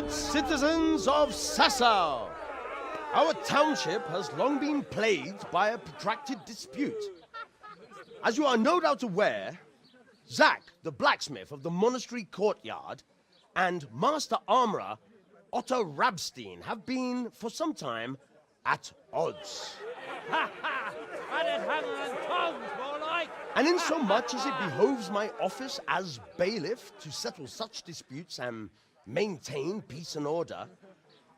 Good citizens of Sassau, our township has long been plagued by a protracted dispute. As you are no doubt aware, Zach, the blacksmith of the monastery courtyard, and Master Armorer Otto Rabstein have been, for some time, at odds. And in so much as it behoves my office as bailiff to settle such disputes and maintain peace and order,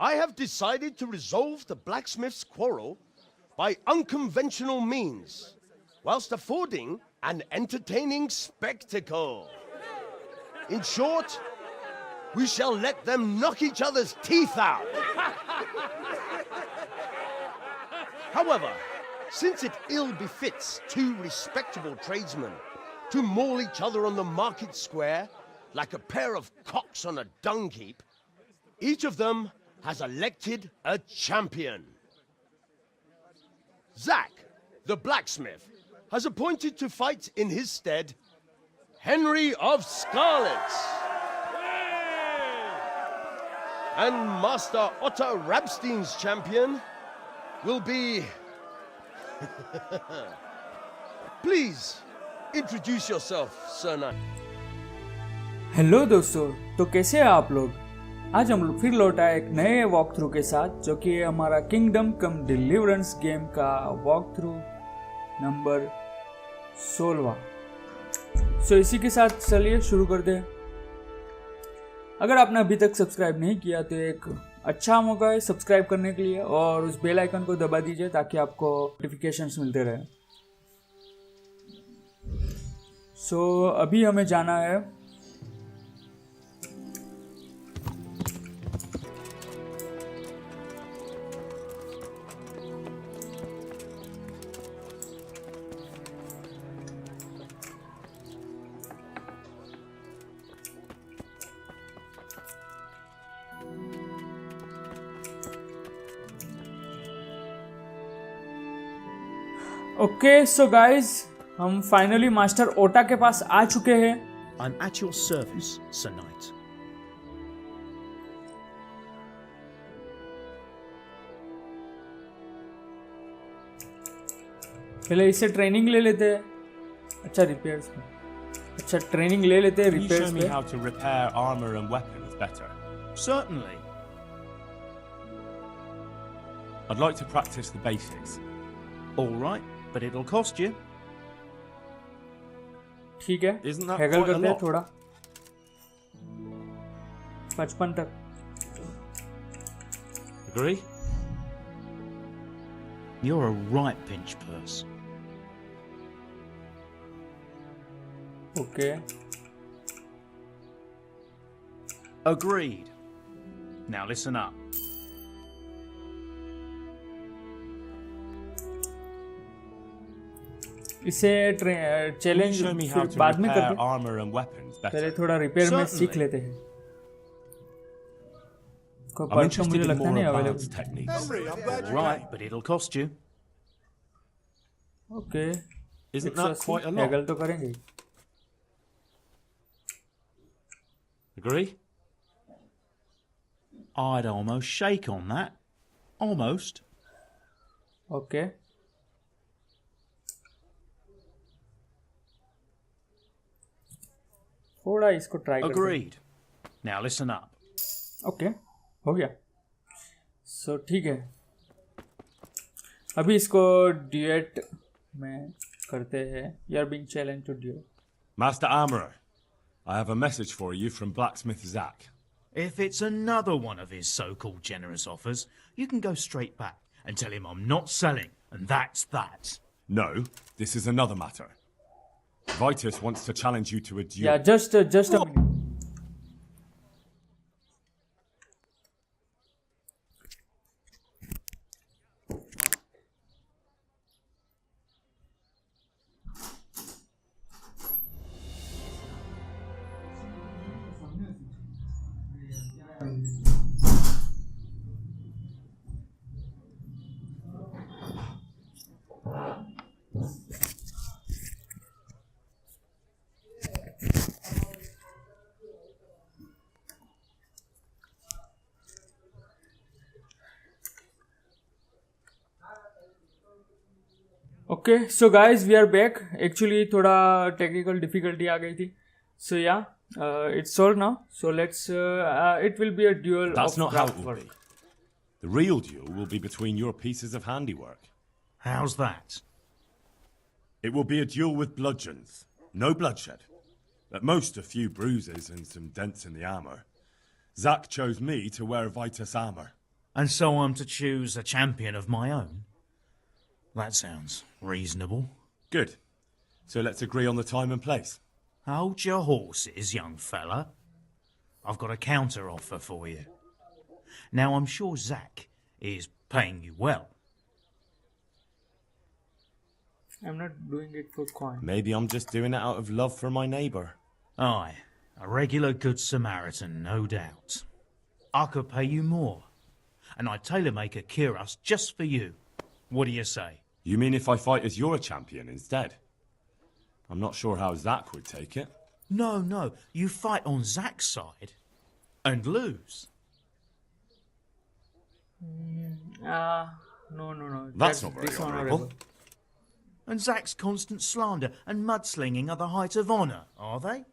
I have decided to resolve the blacksmith's quarrel by unconventional means, whilst affording an entertaining spectacle. In short, we shall let them knock each other's teeth out. However, since it ill befits two respectable tradesmen to maul each other on the market square like a pair of cocks on a dung heap, each of them has elected a champion. Zach, the blacksmith, has appointed to fight in his stead Henry of Scarlet. And Master Otto Rabstein's champion will be... Please, introduce yourself, Sir Knight. Hello दोस्तों, तो कैसे हैं आप लोग? आज हम लोग फिर लौट आए एक नए वॉक थ्रू के साथ, जो कि हमारा किंगडम कम डिलीवरेंस गेम का वॉक थ्रू नंबर 16। सो इसी के साथ चलिए शुरू करते हैं। अगर आपने अभी तक सब्सक्राइब नहीं किया तो एक अच्छा मौका है सब्सक्राइब करने के लिए, और उस बेल आइकन को दबा दीजिए ताकि आपको नोटिफिकेशंस मिलते रहे। सो अभी हमें जाना है ओके। सो गाइज, हम फाइनली मास्टर ओटा के पास आ चुके हैं। I'm at your service, Sir Knight. पहले इससे ट्रेनिंग ले लेते हैं। अच्छा रिपेयर्स में, अच्छा ट्रेनिंग ले लेते हैं रिपेयर्स Can में। you show me how to repair armor and weapons better? Certainly. I'd like to practice the basics. All right, but it'll cost you. ठीक है, Isn't that Hegel quite a करते हैं lot? थोड़ा। 55 तक। Agree? You're a right pinch purse. Okay, Agreed. Now listen up. इसे Can you challenge show me how फिर to बाद में repair करते हैं। armor and weapons पहले better? थोड़ा रिपेयर में Certainly. सीख लेते हैं। कोई I'm पार्ट तो मुझे interested in लगता more नहीं advanced available. techniques. All right, but it'll cost you. Okay, Isn't that quite a lot? Hegel तो करेंगे। Agree? I'd almost shake on that. Almost. Okay, थोड़ा इसको ट्राई करते हैं। Agreed. Now listen up. Okay, हो गया। सो ठीक है, अभी इसको ड्यूएट में करते हैं। You are being challenge to duet. Master Armorer, I have a message for you from Blacksmith Zach. If it's another one of his so-called generous offers, you can go straight back and tell him I'm not selling, and that's that. No, this is another matter. Vitus wants to challenge you to a duel. Yeah just a minute. Okay so guys we are back. Actually थोड़ा technical difficulty आ गई थी. So yeah it's solve now. So let's it will be a duel That's of not how it craft will work. be. The real duel will be between your pieces of handiwork. How's that? It will be a duel with bludgeons. No bloodshed. At most, a few bruises and some dents in the armor. Zach chose me to wear Vitus armor. And so I'm to choose a champion of my own? That sounds reasonable. Good. So let's agree on the time and place. Hold your horses, young fella. I've got a counter offer for you. Now, I'm sure Zach is paying you well. I'm not doing it for coin. Maybe I'm just doing it out of love for my neighbour. Aye, a regular good Samaritan, no doubt. I could pay you more, and I'd tailor-make a cuirass just for you. What do you say? You mean if I fight as your champion instead? I'm not sure how Zach would take it. No, you fight on Zach's side and lose. No. That's not very honourable. And Zach's constant slander and mudslinging are the height of honour, are they?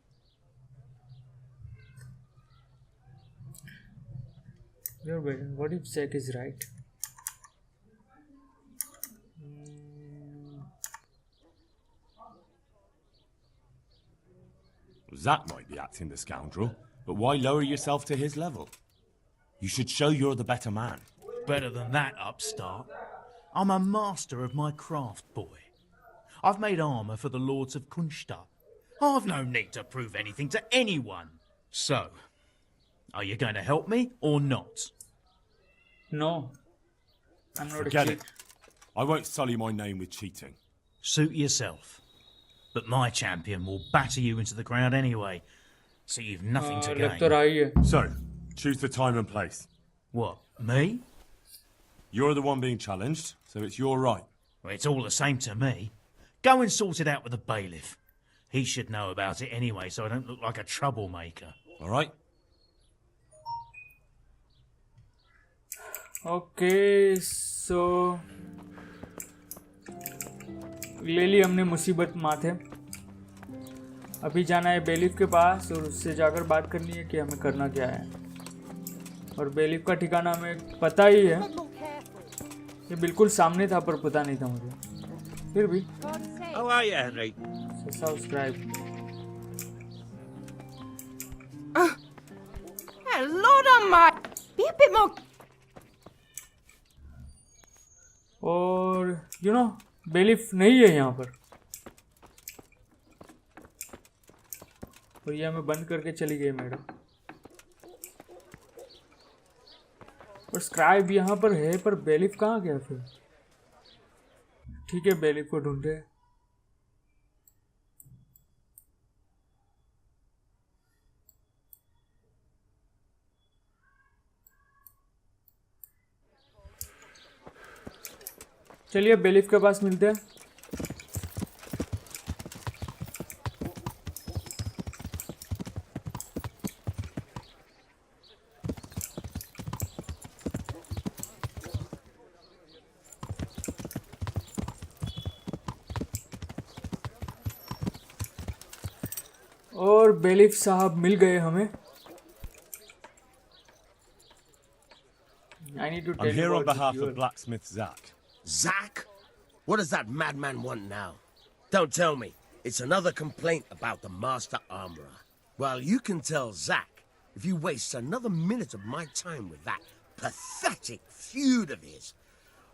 You're waiting. What if Zach is right? Zach might be acting the scoundrel, but why lower yourself to his level? You should show you're the better man. Better than that, upstart. I'm a master of my craft, boy. I've made armour for the lords of Kunsta. I've no need to prove anything to anyone. So, are you going to help me or not? No. I'm not Forget a cheat. it. I won't sully my name with cheating. Suit yourself. But my champion will batter you into the ground anyway, so you've nothing to लग तो gain. रहा ही है. So, choose the time and place. What, me? You're the one being challenged, so it's your right. Well, it's all the same to me. Go and sort it out with the bailiff. He should know about it anyway, so I don't look like a troublemaker. All right? Okay, so ले ली हमने मुसीबत माथे. अभी जाना है bailiff के पास और उससे जाकर बात करनी है कि हमें करना क्या है. और बेलिफ का ठिकाना हमें पता ही है. ये बिल्कुल सामने था पर पता नहीं था मुझे. फिर भी How are you, Henry? Subscribe. Hello there, Mike. Be a bit more. और यू नो बेलिफ नहीं है यहाँ पर. और ये हमें बंद करके चली गई मैडम. और स्क्राइब यहाँ पर है पर बेलिफ कहाँ गया फिर. ठीक है बेलिफ को ढूंढे. चलिए बेलिफ के पास मिलते हैं. और बेलिफ साहब मिल गए हमें. I need to tell I'm you here on about behalf this duel. of blacksmith Zach. Zach? What does that madman want now? Don't tell me. It's another complaint about the master armorer. Well, you can tell Zach if he wastes another minute of my time with that pathetic feud of his.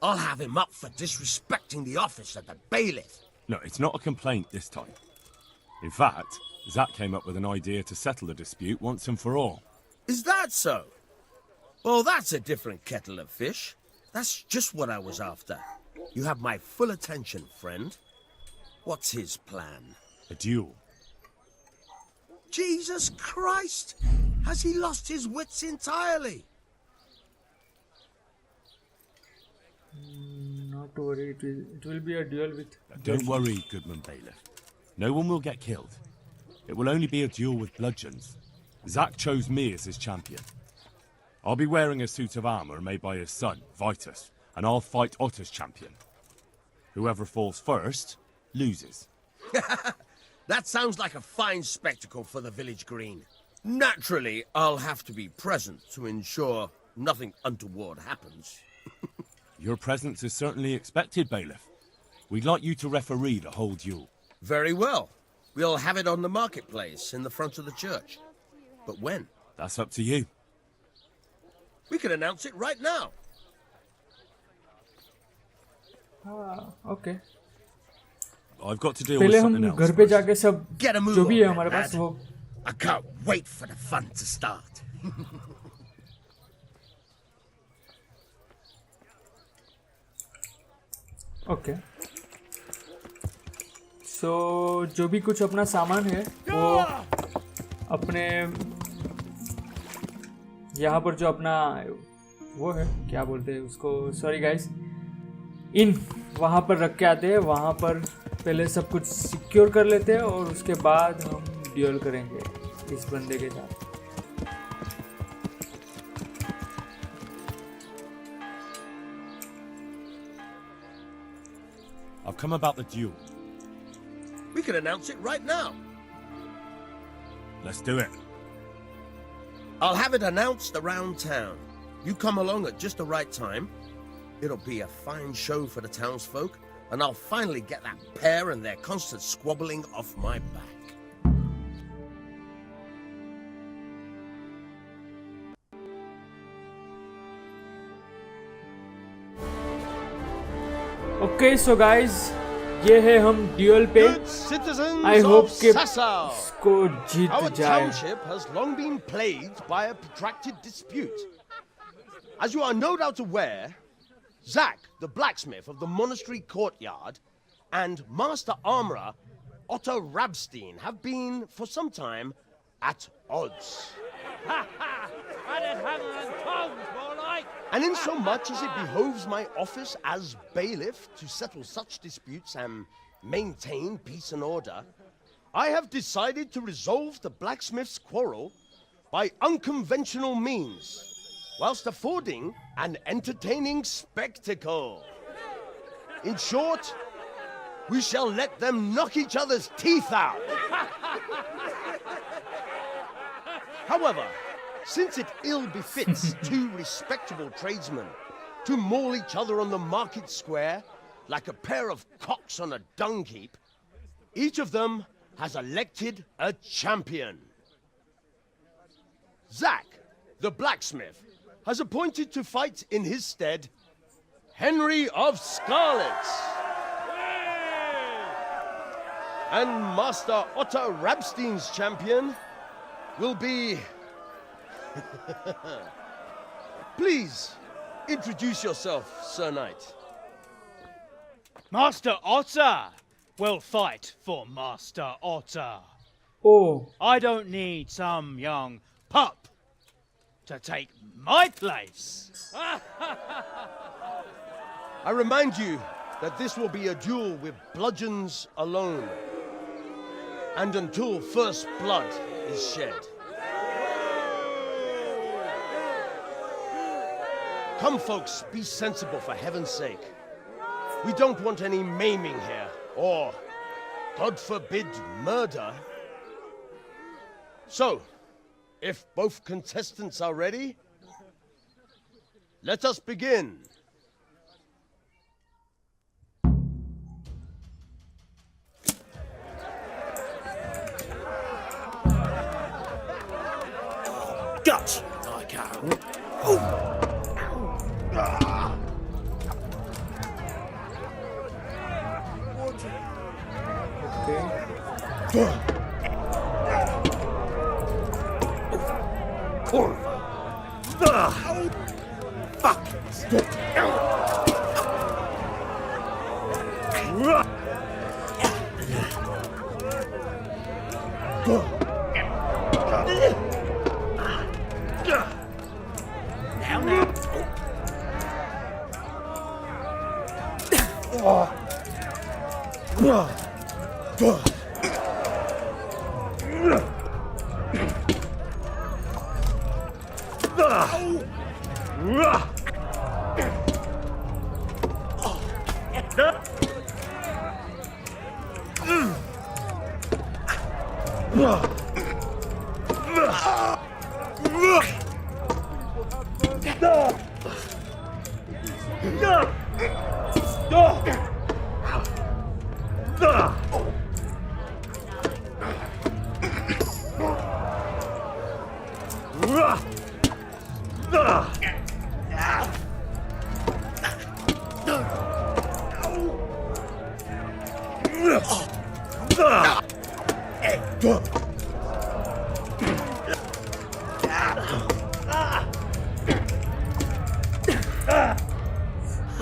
I'll have him up for disrespecting the office of the bailiff. No, it's not a complaint this time. In fact, Zach came up with an idea to settle the dispute once and for all. Is that so? Well, that's a different kettle of fish. That's just what I was after. You have my full attention, friend. What's his plan? A duel. Jesus Christ! Has he lost his wits entirely? Not to worry, it will be a duel with. Don't worry, Goodman Bailiff. No one will get killed. It will only be a duel with bludgeons. Zach chose me as his champion. I'll be wearing a suit of armour made by his son, Vitus, and I'll fight Otter's champion. Whoever falls first loses. That sounds like a fine spectacle for the village green. Naturally, I'll have to be present to ensure nothing untoward happens. Your presence is certainly expected, Bailiff. We'd like you to referee the whole duel. Very well. We'll have it on the marketplace in the front of the church. But when? That's up to you. We can announce it right now. Okay I've got to deal with पहले something हम else. घर पे first. जाके सब Get a move जो भी है on, हमारे lad. पास वो I can't wait for the fun to start. Okay so जो भी कुछ अपना सामान है वो अपने यहाँ पर जो अपना वो है क्या बोलते हैं उसको सॉरी गाइस इन वहाँ पर रख के आते हैं वहाँ पर पहले सब कुछ सिक्योर कर लेते हैं और उसके बाद हम ड्यूल करेंगे इस बंदे के साथ I've come about the duel. We can announce it right now. Let's do it. I'll have it announced around town. You come along at just the right time. It'll be a fine show for the townsfolk, and I'll finally get that pair and their constant squabbling off my back. Okay so guys ये है हम dual पे Good citizens I hope of कि Sassau, इसको जीत our जाए township has long been plagued by a protracted dispute. As you are no doubt aware, Zach, the blacksmith of the monastery courtyard, and Master Armorer Otto Rabstein have been, for some time, at odds. And in so much as it behoves my office as bailiff to settle such disputes and maintain peace and order, I have decided to resolve the blacksmith's quarrel by unconventional means, whilst affording an entertaining spectacle. In short, we shall let them knock each other's teeth out. However, since it ill befits two respectable tradesmen to maul each other on the market square like a pair of cocks on a dung heap, each of them has elected a champion. Zach, the blacksmith, has appointed to fight in his stead Henry of Scarlet. And Master Otto Rabstein's champion will be... Please, introduce yourself, Sir Knight. Master Otter will fight for Master Otter. Oh I don't need some young pup to take my place. I remind you that this will be a duel with bludgeons alone, and until first blood is shed. Come, folks, be sensible for heaven's sake. We don't want any maiming here, or, God forbid, murder. So, if both contestants are ready, let us begin. Gut! I can't. Fuck!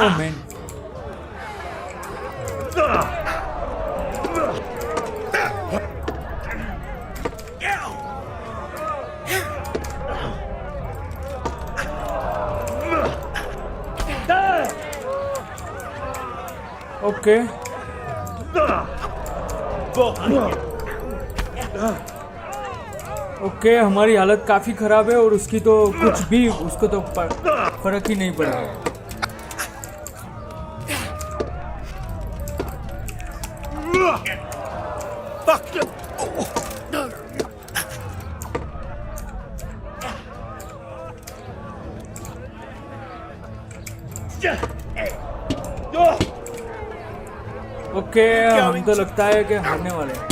Oh man. Okay okay हमारी हालत काफ़ी ख़राब है और उसकी तो कुछ भी उसको तो फर्क ही नहीं पड़ा। ओके हम तो लगता है कि हारने वाले हैं।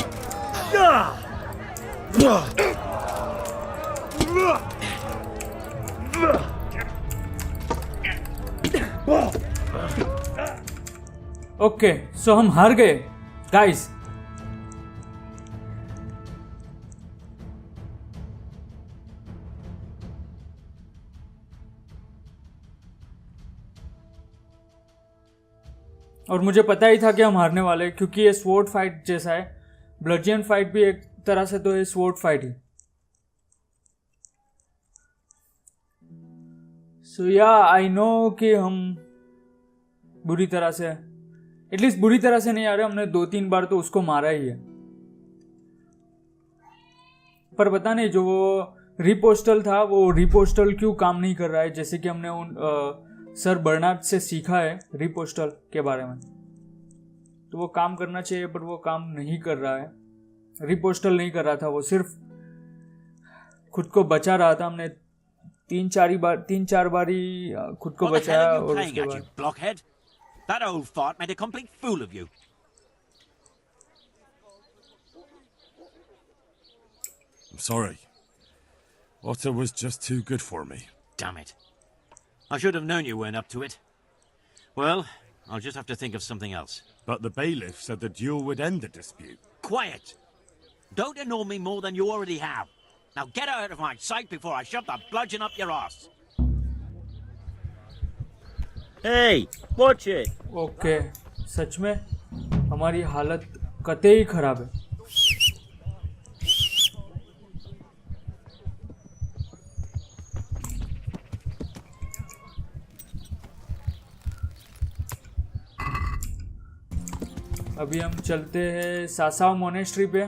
ओके सो हम हार गए गाइस। और मुझे पता ही था कि हम हारने वाले हैं क्योंकि ये स्वॉर्ड फाइट जैसा है। ब्लडजन फाइट भी एक तरह से तो ये स्वॉर्ड फाइट ही। सो या आई नो कि हम बुरी तरह से एटलीस्ट बुरी तरह से नहीं आ रहे। हमने 2-3 बार तो उसको मारा ही है, पर पता नहीं जो वो रिपोस्टल था वो रिपोस्टल क्यों काम नहीं कर रहा है। जैसे कि हमने उन सर बर्नार्ड से सीखा है रिपोस्टल के बारे में, तो वो काम करना चाहिए पर वो काम नहीं कर रहा है। रिपोस्टल नहीं कर रहा था, वो सिर्फ खुद को बचा रहा था। हमने 3-4 बार ही खुद को बचाया और उसके बाद That old fart made a complete fool of you. I'm sorry. Otter was just too good for me. Damn it. I should have known you weren't up to it. Well, I'll just have to think of something else. But the bailiff said the duel would end the dispute. Quiet! Don't annoy me more than you already have. Now get out of my sight before I shove the bludgeon up your ass. Hey, watch it. Okay सच में हमारी हालत कतई खराब है। अभी हम चलते हैं सासाव मोनेस्ट्री पे।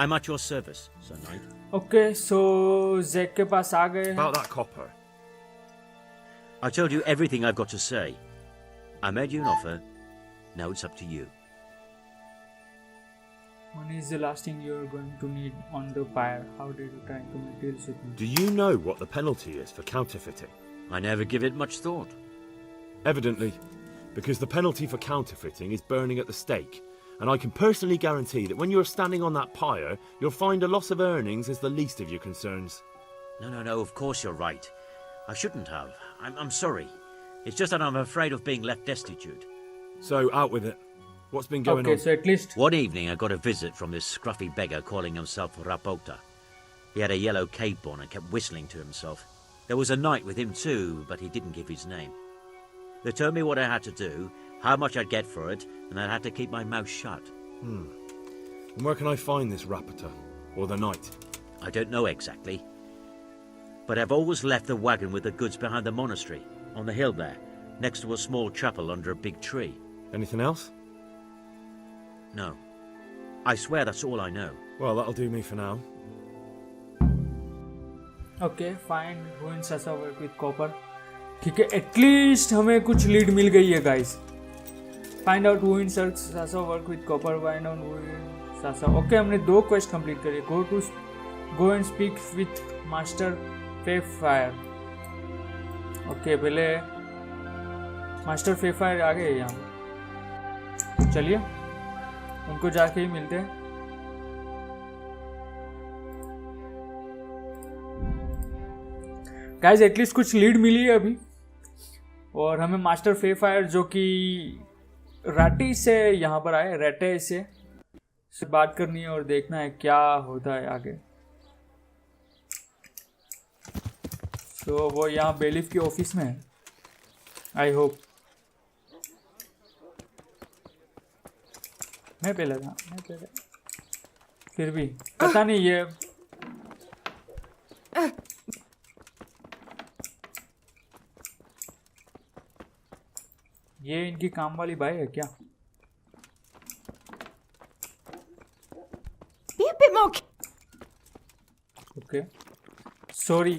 I'm at your service, Sir Knight. Okay so Jack के पास आ गए हैं. About that copper. I told you everything I've got to say. I made you an offer. Now it's up to you. Money is the last thing you're going to need on the pyre. How did you try to make deals with me? Do you know what the penalty is for counterfeiting? I never give it much thought. Evidently, because the penalty for counterfeiting is burning at the stake. And I can personally guarantee that when you're standing on that pyre, you'll find a loss of earnings is the least of your concerns. No, of course you're right. I shouldn't have. I'm sorry. It's just that I'm afraid of being left destitute. So, out with it. What's been going Okay, on? so at least One evening I got a visit from this scruffy beggar calling himself Rapota. He had a yellow cape on and kept whistling to himself. There was a knight with him too, but he didn't give his name. They told me what I had to do, how much I'd get for it, and I had to keep my mouth shut. And where can I find this rapporteur? Or the knight? I don't know exactly. But I've always left the wagon with the goods behind the monastery, on the hill there, next to a small chapel under a big tree. Anything else? No. I swear that's all I know. Well, that'll do me for now. Okay fine रूइन सासा work with copper. ठीक है at least हमें कुछ lead मिल गई है guys. Find out रूइन सासा work with copper. Find out रूइन सासा. ओके हमने 2 क्वेस्ट कंप्लीट करी. Go and speak with master फे फायर. ओके पहले मास्टर फे फायर आ गए यहाँ पे. चलिए उनको जाके ही मिलते हैं. गाइस एटलीस्ट कुछ लीड मिली है अभी. और हमें मास्टर फे फायर जो कि राटी से यहाँ पर आए, रेटे से बात करनी है और देखना है क्या होता है आगे. तो वो यहाँ बेलिफ की ऑफिस में है. I hope. मैं पहले फिर भी पता नहीं ये इनकी काम वाली बाई है क्या? Be a bit more. Okay. Sorry,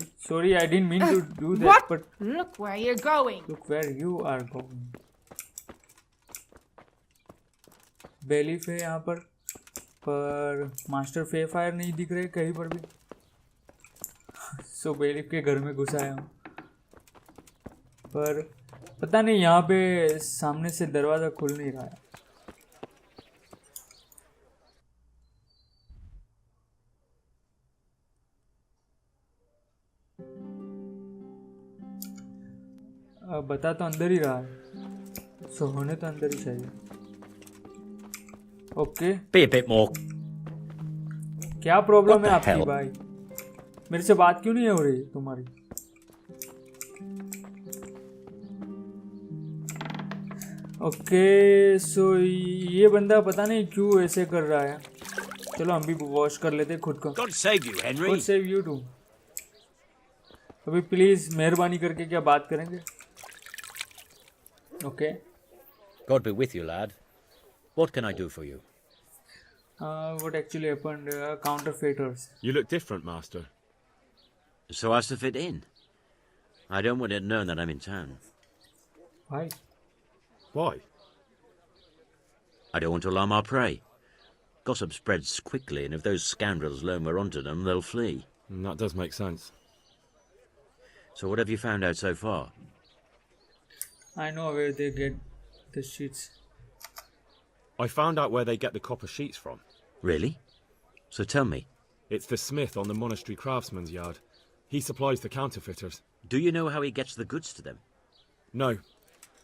I didn't mean to do that. What? But Look where you're going. look where you are going. बेलीफ है यहाँ पर मास्टर फे फायर नहीं दिख रहे कहीं पर भी. सो बेलीफ के घर में घुसा है पर पता नहीं यहाँ पे सामने से दरवाज़ा खुल नहीं रहा है. बता तो अंदर ही रहा है. सो होने तो अंदर ही चाहिए. Okay Be a bit more. क्या प्रॉब्लम What है the आपकी hell? भाई? मेरे से बात क्यों नहीं हो रही तुम्हारी? ओके सो ये बंदा पता नहीं क्यों ऐसे कर रहा है. चलो हम भी वॉश कर लेते खुद को. God save you, Henry. God save you too. अभी प्लीज मेहरबानी करके क्या बात करेंगे? Okay. God be with you, lad. What can I do for you? What actually happened? Counterfeiters. You look different, Master. So as to fit in. I don't want it known that I'm in town. Why? Why? I don't want to alarm our prey. Gossip spreads quickly, and if those scoundrels learn we're onto them, they'll flee. That does make sense. So what have you found out so far? I know where they get the sheets. I found out where they get the copper sheets from. Really? So tell me. It's the smith on the monastery craftsman's yard. He supplies the counterfeiters. Do you know how he gets the goods to them? No.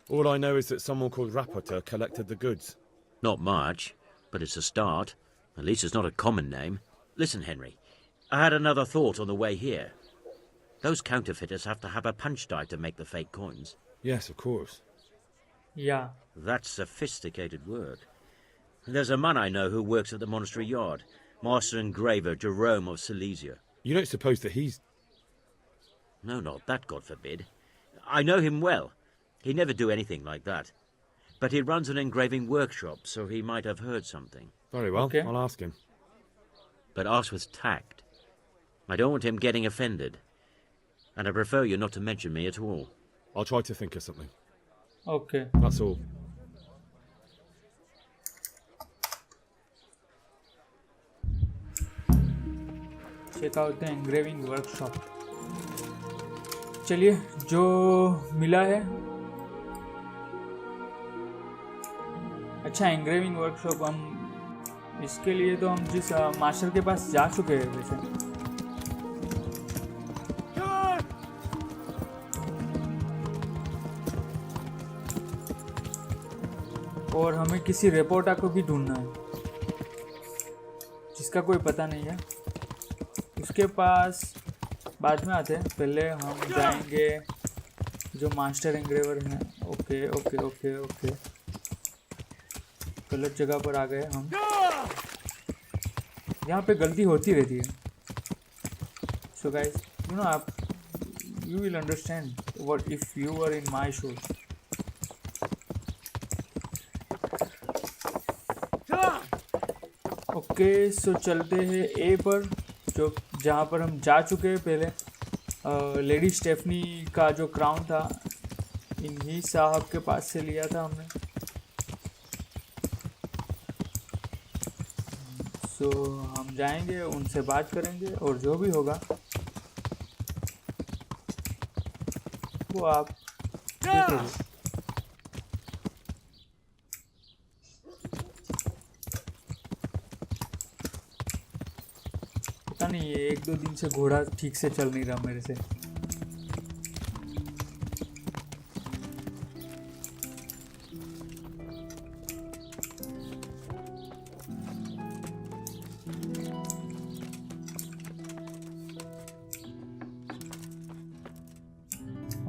All I know is that someone called Rapporteur collected the goods. Not much, but it's a start. At least it's not a common name. Listen, Henry, I had another thought on the way here. Those counterfeiters have to have a punch die to make the fake coins. Yes, of course. Yeah. That's sophisticated work. There's a man I know who works at the monastery yard, Master Engraver Jerome of Silesia. You don't suppose that he's... No, not that, God forbid. I know him well. He'd never do anything like that. But he runs an engraving workshop, so he might have heard something. Very well, Okay. I'll ask him. but ask with tact. I don't want him getting offended. And I prefer you not to mention me at all. I'll try to think of something. Okay. That's all. Check out the engraving workshop. चलिए, जो मिला है. अच्छा, engraving workshop. हम इसके लिए तो हम जिस मास्टर के पास जा चुके हैं वैसे. और हमें किसी रिपोर्टर को भी ढूंढना है जिसका कोई पता नहीं है. उसके पास बाद में आते हैं. पहले हम जाएंगे जो मास्टर एंग्रेवर हैं. Okay okay okay okay. गलत जगह पर आ गए हम. यहाँ पे गलती होती रहती है. सो गाइस, यू नो, आप you will understand what if you are in my shoes. Okay, so चलते हैं ए पर, जो जहाँ पर हम जा चुके हैं पहले. लेडी स्टेफनी का जो क्राउन था इन्हीं साहब के पास से लिया था हमने. सो हम जाएंगे, उनसे बात करेंगे और जो भी होगा वो आप देखेंगे. पता नहीं, ये 1-2 दिन से घोड़ा ठीक से चल नहीं रहा मेरे से.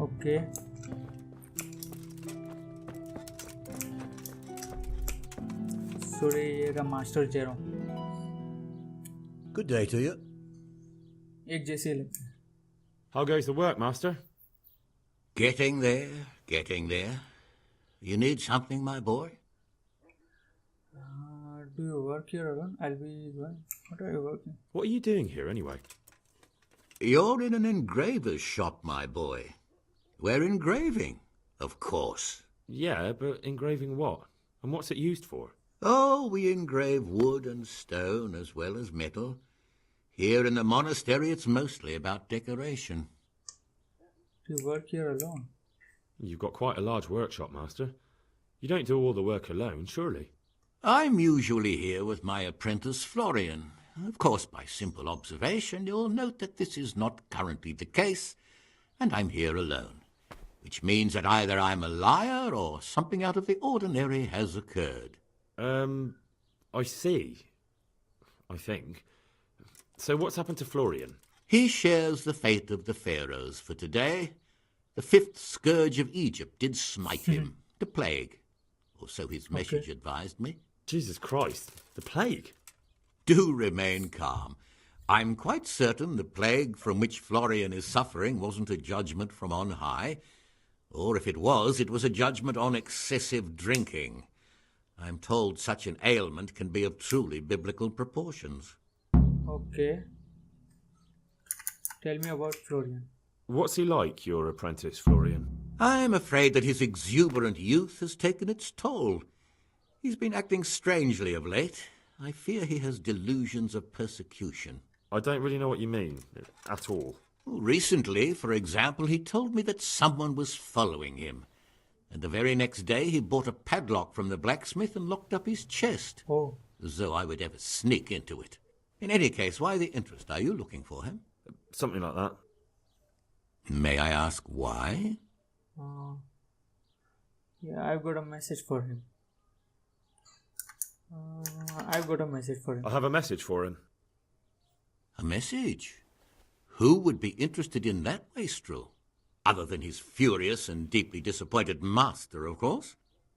ओके. सॉरी, ये रहा master zero. Good day to you. एक जैसे लगते हैं. How goes the work, Master? Getting there, getting there. You need something, my boy? Do you work here alone? I'll be going. What are you working? What are you doing here, anyway? You're in an engraver's shop, my boy. We're engraving, of course. Yeah, but engraving what? And what's it used for? Oh, we engrave wood and stone as well as metal. Here in the monastery, it's mostly about decoration. Do you work here alone? You've got quite a large workshop, Master. You don't do all the work alone, surely? I'm usually here with my apprentice, Florian. Of course, by simple observation, you'll note that this is not currently the case, and I'm here alone, which means that either I'm a liar or something out of the ordinary has occurred. I see. I think. So what's happened to Florian? He shares the fate of the pharaohs for today. The 5th scourge of Egypt did smite him, the plague, or so his message advised me. Jesus Christ, the plague? Do remain calm. I'm quite certain the plague from which Florian is suffering wasn't a judgment from on high, or if it was a judgment on excessive drinking. I'm told such an ailment can be of truly biblical proportions. Okay. Tell me about Florian. What's he like, your apprentice, Florian? I'm afraid that his exuberant youth has taken its toll. He's been acting strangely of late. I fear he has delusions of persecution. I don't really know what you mean, at all. Recently, for example, he told me that someone was following him. And the very next day he bought a padlock from the blacksmith and locked up his chest. Oh. As though I would ever sneak into it. In any case, why the interest? Are you looking for him? Something like that. May I ask why? Yeah, I've got a message for him. I'll have a message for him. A message? Who would be interested in that wastrel? Other than his furious and deeply disappointed master, of course.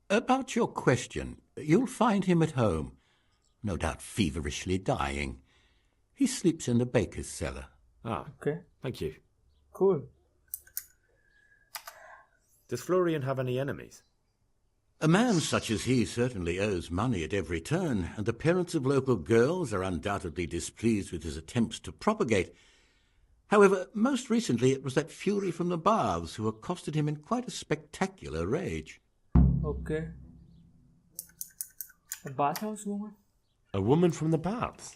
About your question, you'll find him at home. No doubt feverishly dying. He sleeps in the baker's cellar. Ah, Okay. thank you. Cool. Does Florian have any enemies? A man such as he certainly owes money at every turn, and the parents of local girls are undoubtedly displeased with his attempts to propagate. However, most recently it was that fury from the baths who accosted him in quite a spectacular rage. Okay. A bathhouse woman? A woman from the baths?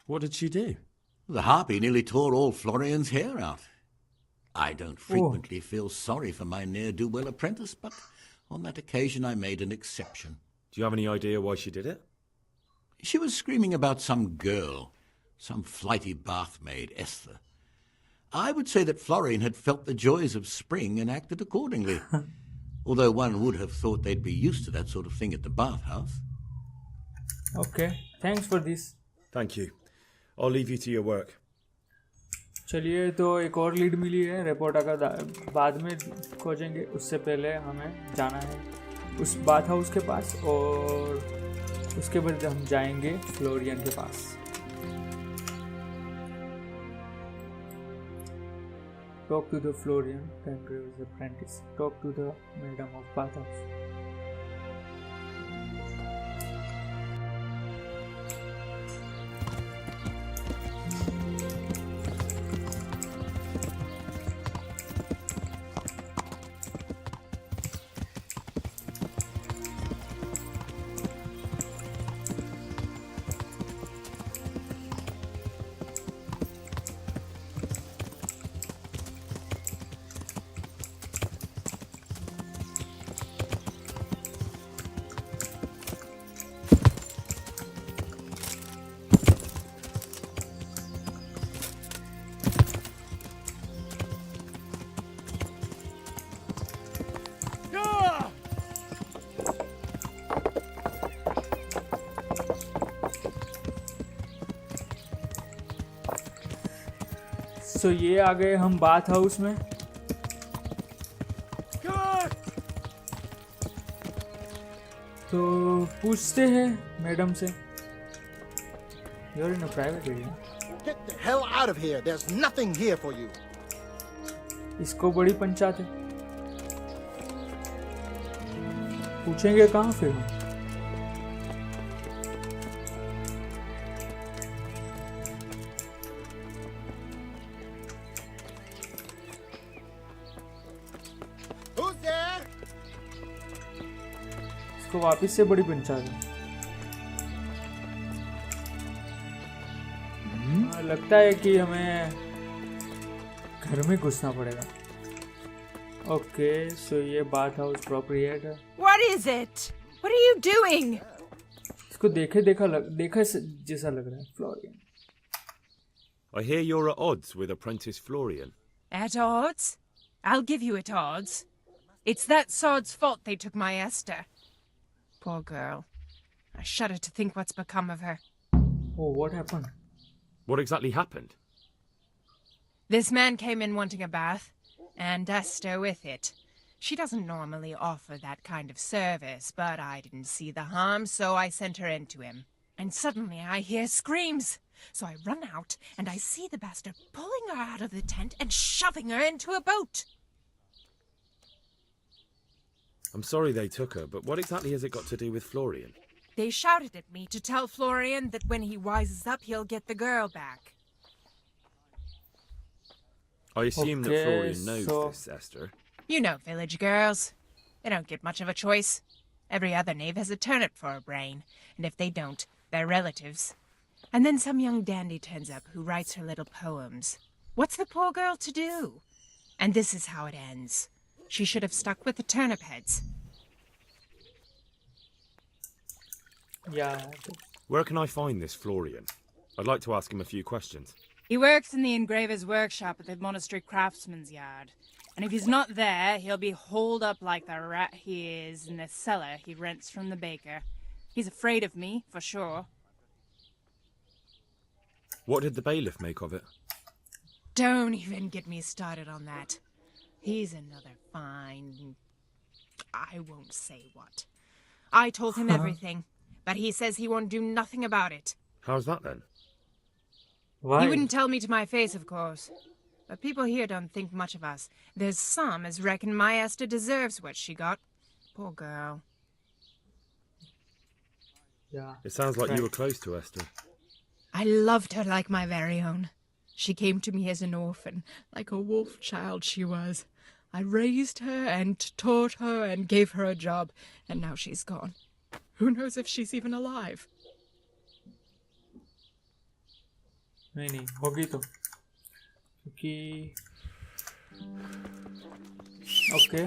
What did she do? The harpy nearly tore all Florian's hair out. I don't frequently feel sorry for my ne'er-do-well apprentice, but on that occasion I made an exception. Do you have any idea why she did it? She was screaming about some girl, some flighty bathmaid, Esther. I would say that Florian had felt the joys of spring and acted accordingly, although one would have thought they'd be used to that sort of thing at the bathhouse. Okay, thanks for this. Thank you. I'll leave you to your work. चलिए, तो एक और lead मिली है। Reporter का बाद में खोजेंगे, उससे पहले हमें जाना है उस बाथ हाउस के पास, और उसके बाद हम जाएंगे फ्लोरियन के पास। Talk to the Florian temporary apprentice, talk to the madam of bath house. तो ये आ गए हम बाथ हाउस में। तो पूछते हैं मैडम से। You're in a private area. Get the hell out of here. There's nothing here for you. इसको बड़ी पंचायत है। पूछेंगे कहाँ फिर हम? तो वापस से बड़ी पंचायत है। लगता है कि हमें घर में घुसना पड़ेगा। ओके, सो ये बाथ हाउस प्रोप्रिएट है। What is it? What are you doing? इसको देखा जैसा लग रहा है Florian. I hear you're at odds with apprentice Florian. At odds? I'll give you at odds. It's that sod's fault they took my Esther. Poor girl. I shudder to think what's become of her. Oh, what happened? What exactly happened? This man came in wanting a bath, and Esther with it. She doesn't normally offer that kind of service, but I didn't see the harm, so I sent her in to him. And suddenly I hear screams. So I run out, and I see the bastard pulling her out of the tent and shoving her into a boat. I'm sorry they took her, but what exactly has it got to do with Florian? They shouted at me to tell Florian that when he wises up, he'll get the girl back. I assume that Florian knows this, Esther. You know village girls. They don't get much of a choice. Every other knave has a turnip for a brain, and if they don't, they're relatives. And then some young dandy turns up who writes her little poems. What's the poor girl to do? And this is how it ends. She should have stuck with the turnip heads. Yeah. Where can I find this Florian? I'd like to ask him a few questions. He works in the engraver's workshop at the monastery craftsman's yard. And if he's not there, he'll be holed up like the rat he is in the cellar he rents from the baker. He's afraid of me, for sure. What did the bailiff make of it? Don't even get me started on that. He's another fine... I won't say what. I told him everything, but he says he won't do nothing about it. How's that then? Why? He wouldn't tell me to my face, of course. But people here don't think much of us. There's some as reckon my Esther deserves what she got. Poor girl. Yeah. It sounds like Right. you were close to Esther. I loved her like my very own. She came to me as an orphan, like a wolf child she was. I raised her and taught her and gave her a job, and now she's gone. Who knows if she's even alive? नहीं होगी तो क्योंकि okay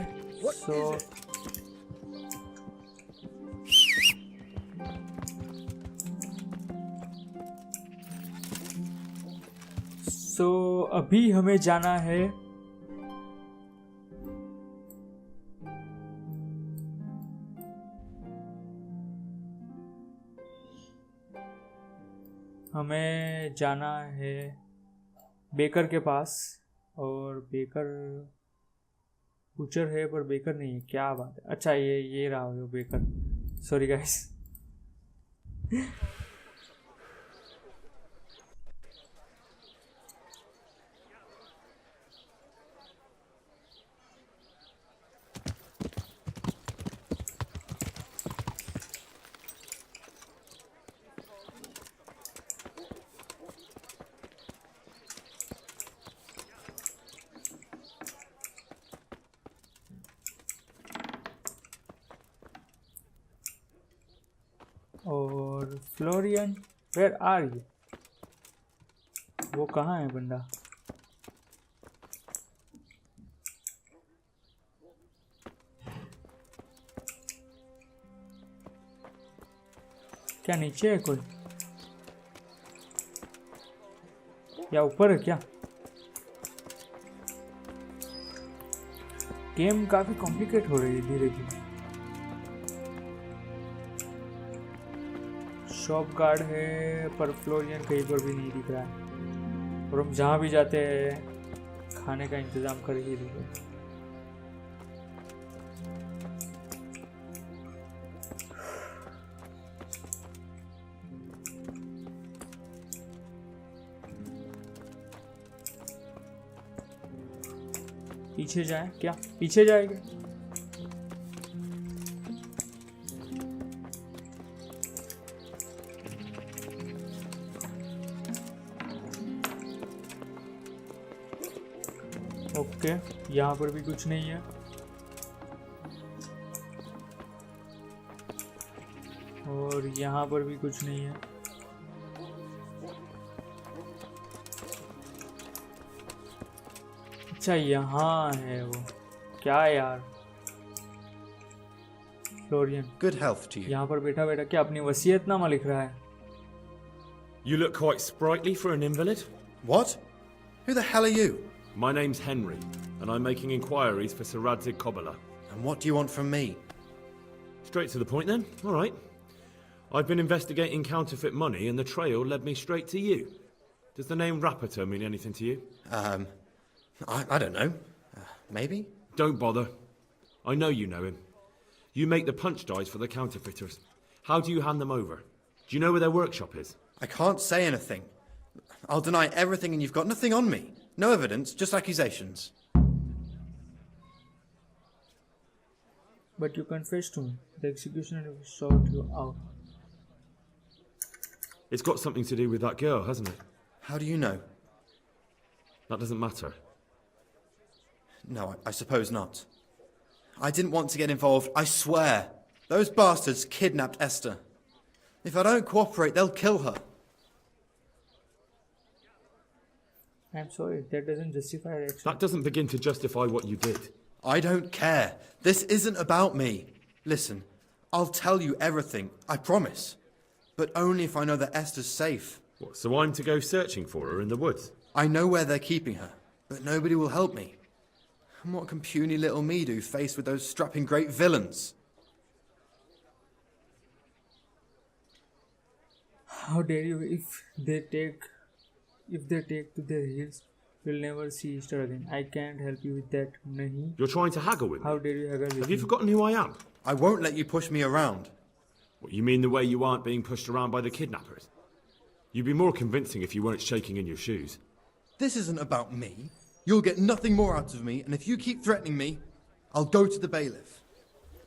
so अभी हमें जाना है हमें जाना है बेकर के पास और बेकर बुचर है पर बेकर नहीं है क्या बात है अच्छा ये रहा वो बेकर सॉरी गाइस और फ्लोरियन वेयर आर यू वो कहाँ है बंदा क्या नीचे है कोई या ऊपर है क्या गेम काफी कॉम्प्लिकेट हो रही है धीरे धीरे शॉप गार्ड है पर फ्लोरियन कहीं पर भी नहीं दिख रहा है और हम जहाँ भी जाते हैं खाने का इंतज़ाम कर ही देते हैं पीछे जाए क्या पीछे जाएंगे ओके यहाँ पर भी कुछ नहीं है और यहाँ पर भी कुछ नहीं है अच्छा यहाँ है वो क्या यार Florian Good health to you. यहाँ पर बैठा बैठा क्या अपनी वसीयतनामा लिख रहा है You look quite sprightly for an invalid. What? Who the hell are you? My name's Henry, and I'm making inquiries for Sir Radzig Kobyla. And what do you want from me? Straight to the point then. All right. I've been investigating counterfeit money, and the trail led me straight to you. Does the name Rappator mean anything to you? I don't know. Maybe? Don't bother. I know you know him. You make the punch dice for the counterfeiters. How do you hand them over? Do you know where their workshop is? I can't say anything. I'll deny everything and you've got nothing on me. No evidence, just accusations. But you confessed to me. The executioner sought you out. It's got something to do with that girl, hasn't it? How do you know? That doesn't matter. No, I suppose not. I didn't want to get involved, I swear. Those bastards kidnapped Esther. If I don't cooperate, they'll kill her. I'm sorry, that doesn't justify your action. That doesn't begin to justify what you did. I don't care. This isn't about me. Listen, I'll tell you everything, I promise. But only if I know that Esther's safe. What, so I'm to go searching for her in the woods? I know where they're keeping her, but nobody will help me. And what can puny little me do faced with those strapping great villains? How dare you? If they take to their heels, you'll never see Easter again. I can't help you with that. Nahi. You're trying to haggle with me? How dare you haggle with me? Have you forgotten who I am? I won't let you push me around. What, you mean the way you aren't being pushed around by the kidnappers? You'd be more convincing if you weren't shaking in your shoes. This isn't about me. You'll get nothing more out of me, and if you keep threatening me, I'll go to the bailiff.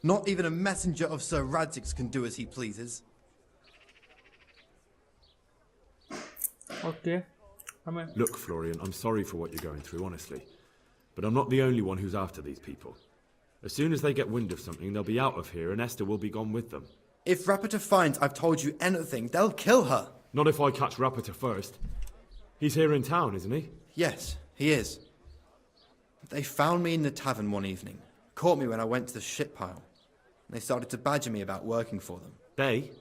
Not even a messenger of Sir Radzig's can do as he pleases. Okay. हमें Look, Florian, I'm sorry for what you're going through, honestly. But I'm not the only one who's after these people. As soon as they get wind of something, they'll be out of here and Esther will be gone with them. If Rapiter finds I've told you anything, they'll kill her. Not if I catch Rapiter first. He's here in town, isn't he? Yes, he is. They found me in the tavern one evening, caught me when I went to the ship pile. They started to badger me about working for them. They?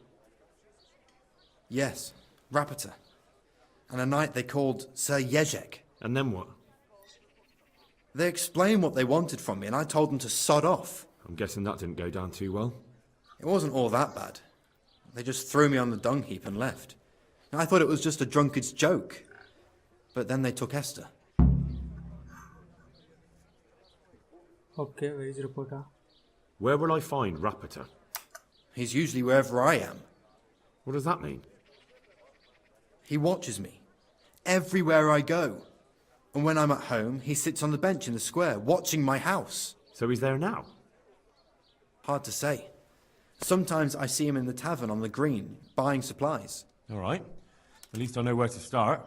Yes, Rapiter. And a knight they called Sir Yezhek. And then what? They explained what they wanted from me and I told them to sod off. I'm guessing that didn't go down too well. It wasn't all that bad. They just threw me on the dung heap and left. I thought it was just a drunkard's joke. But then they took Esther. Okay, where is reporter? Where will I find Rapiter? He's usually wherever I am. What does that mean? He watches me. Everywhere I go. And when I'm at home, he sits on the bench in the square, watching my house. So he's there now? Hard to say. Sometimes I see him in the tavern on the green, buying supplies. All right. At least I know where to start.